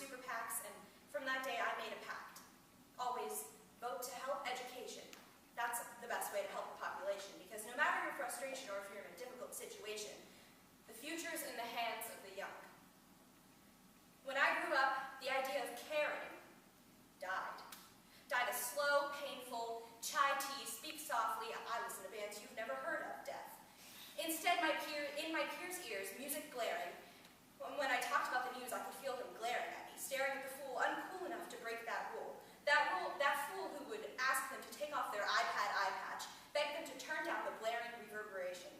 super PACs, and from that day I made a pact. Always vote to help education. That's the best way to help the population, because no matter your frustration or if you're in a difficult situation, the future is in the hands of the young. When I grew up, the idea of caring died. Died a slow, painful, chai tea, speak softly, I listen to bands you've never heard of death. Instead, in my peers' ears, music blaring. When I talked about the news, I could feel them glaring at me, staring at the fool uncool enough to break that rule. That fool who would ask them to take off their iPad eye patch, beg them to turn down the blaring reverberation,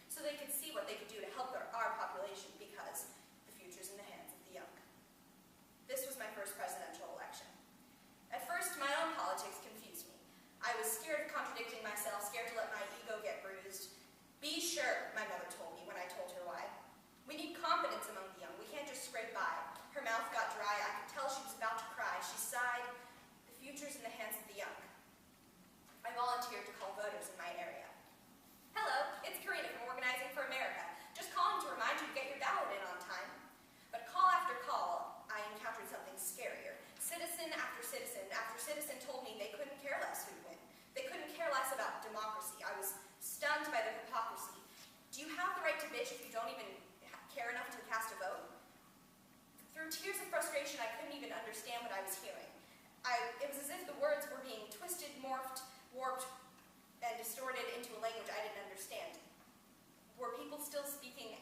so they could see what they could do to help our population, because the future's in the hands of the young. This was my first presidential election. At first, my own politics confused me. I was scared of contradicting myself, scared to let my ego get bruised. Be sure, my mother told me when I told her why. We need confidence among the young. We can't just scrape by. Her mouth got dry. I could tell she was about to cry. She sighed. The future's in the hands of the young. I volunteered to call voters in my area. Hello, it's Karina from Organizing for America. Just calling to remind you to get your ballot in on time. But call after call, I encountered something scarier. Citizen after citizen told me they couldn't care less who'd win. They couldn't care less about democracy. I was stunned by their hypocrisy. Do you have the right to bitch if you don't even care enough to cast a vote? Through tears of frustration, I couldn't even understand what I was hearing. It was as if the words were being twisted, morphed, warped, and distorted into a language I didn't understand. Were people still speaking